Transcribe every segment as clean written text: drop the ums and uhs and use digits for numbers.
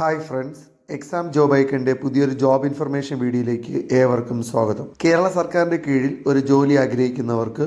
Hi friends, exam job ഐക്കണിൻ്റെ പുതിയൊരു job information വീഡിയോയിലേക്ക് ഏവർക്കും സ്വാഗതം. കേരള സർക്കാരിൻ്റെ കീഴിൽ ഒരു ജോലി ആഗ്രഹിക്കുന്നവർക്ക്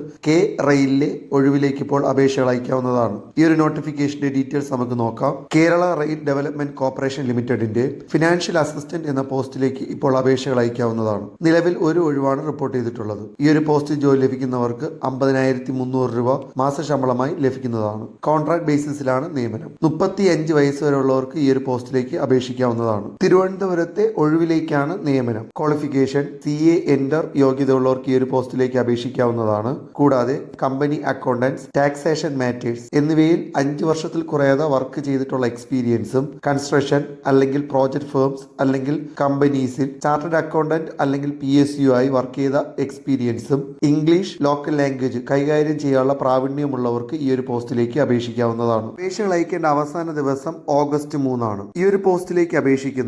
റെയിലിലെ ഒഴിവിലേക്ക് ഇപ്പോൾ അപേക്ഷകൾ അയക്കാവുന്നതാണ്. ഈ ഒരു നോട്ടിഫിക്കേഷൻ്റെ ഡീറ്റെയിൽസ് നമുക്ക് നോക്കാം. കേരള റെയിൽ ഡെവലപ്മെന്റ് കോർപ്പറേഷൻ ലിമിറ്റഡിന്റെ ഫിനാൻഷ്യൽ അസിസ്റ്റന്റ് എന്ന പോസ്റ്റിലേക്ക് ഇപ്പോൾ അപേക്ഷകൾ അയക്കാവുന്നതാണ്. നിലവിൽ ഒരു ഒഴിവാണ് റിപ്പോർട്ട് ചെയ്തിട്ടുള്ളത്. ഈ ഒരു പോസ്റ്റിൽ ജോലി ലഭിക്കുന്നവർക്ക് 50,300 രൂപ മാസശമ്പളമായി ലഭിക്കുന്നതാണ്. കോൺട്രാക്ട് ബേസിസിലാണ് നിയമനം. 35 വയസ്സ് വരെയുള്ളവർക്ക് ഈ ഒരു പോസ്റ്റിലേക്ക് അപേക്ഷിക്കാവുന്നതാണ്. തിരുവനന്തപുരത്തെ ഒഴിവിലേക്കാണ് നിയമനം. ക്വാളിഫിക്കേഷൻ CA എന്റർ യോഗ്യതയുള്ളവർക്ക് ഈ ഒരു പോസ്റ്റിലേക്ക് അപേക്ഷിക്കാവുന്നതാണ്. കൂടാതെ കമ്പനി അക്കൗണ്ടൻസ്, ടാക്സേഷൻ മാറ്റേഴ്സ് എന്നിവയിൽ 5 വർഷത്തിൽ കുറയാതെ വർക്ക് ചെയ്തിട്ടുള്ള എക്സ്പീരിയൻസും, കൺസ്ട്രക്ഷൻ അല്ലെങ്കിൽ പ്രോജക്ട് ഫേംസ് അല്ലെങ്കിൽ കമ്പനീസിൽ ചാർട്ടേഡ് അക്കൗണ്ടന്റ് അല്ലെങ്കിൽ PSU ആയി വർക്ക് ചെയ്ത എക്സ്പീരിയൻസും, ഇംഗ്ലീഷ് ലോക്കൽ ലാംഗ്വേജ് കൈകാര്യം ചെയ്യാനുള്ള പ്രാവീണ്യമുള്ളവർക്ക് ഈ ഒരു പോസ്റ്റിലേക്ക് അപേക്ഷിക്കാവുന്നതാണ്. അപേക്ഷകൾ അയക്കേണ്ട അവസാന ദിവസം ഓഗസ്റ്റ് 3 ആണ്. ഈ ഒരു പോസ്റ്റിലേക്ക് അപേക്ഷിക്കുന്നവർ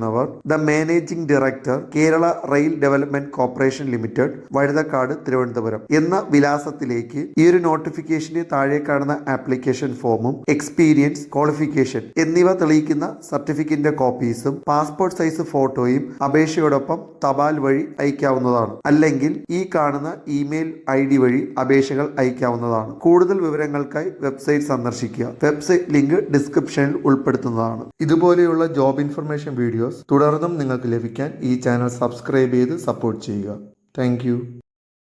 the managing director, Kerala rail development corporation limited, Vazhuthacaud, Thiruvananthapuram എന്ന വിലാസത്തിലേക്ക് ഈ ഒരു നോട്ടിഫിക്കേഷന് താഴെ കാണുന്ന ആപ്ലിക്കേഷൻ ഫോമും എക്സ്പീരിയൻസ്, ക്വാളിഫിക്കേഷൻ എന്നിവ തെളിയിക്കുന്ന സർട്ടിഫിക്കറ്റിന്റെ കോപ്പീസും പാസ്പോർട്ട് സൈസ് ഫോട്ടോയും അപേക്ഷയോടൊപ്പം തപാൽ വഴി അയക്കാവുന്നതാണ്. അല്ലെങ്കിൽ ഈ കാണുന്ന ഇമെയിൽ ID വഴി അപേക്ഷകൾ അയക്കാവുന്നതാണ്. കൂടുതൽ വിവരങ്ങൾക്കായി വെബ്സൈറ്റ് സന്ദർശിക്കുക. വെബ്സൈറ്റ് ലിങ്ക് ഡിസ്ക്രിപ്ഷനിൽ ഉൾപ്പെടുത്തുന്നതാണ്. ഇതുപോലെയുള്ള ജോബ് ഇൻഫർമേഷൻ വീഡിയോസ് തുടർന്നും നിങ്ങൾക്ക് ലഭിക്കാൻ ഈ ചാനൽ സബ്സ്ക്രൈബ് ചെയ്ത് സപ്പോർട്ട് ചെയ്യുക. താങ്ക്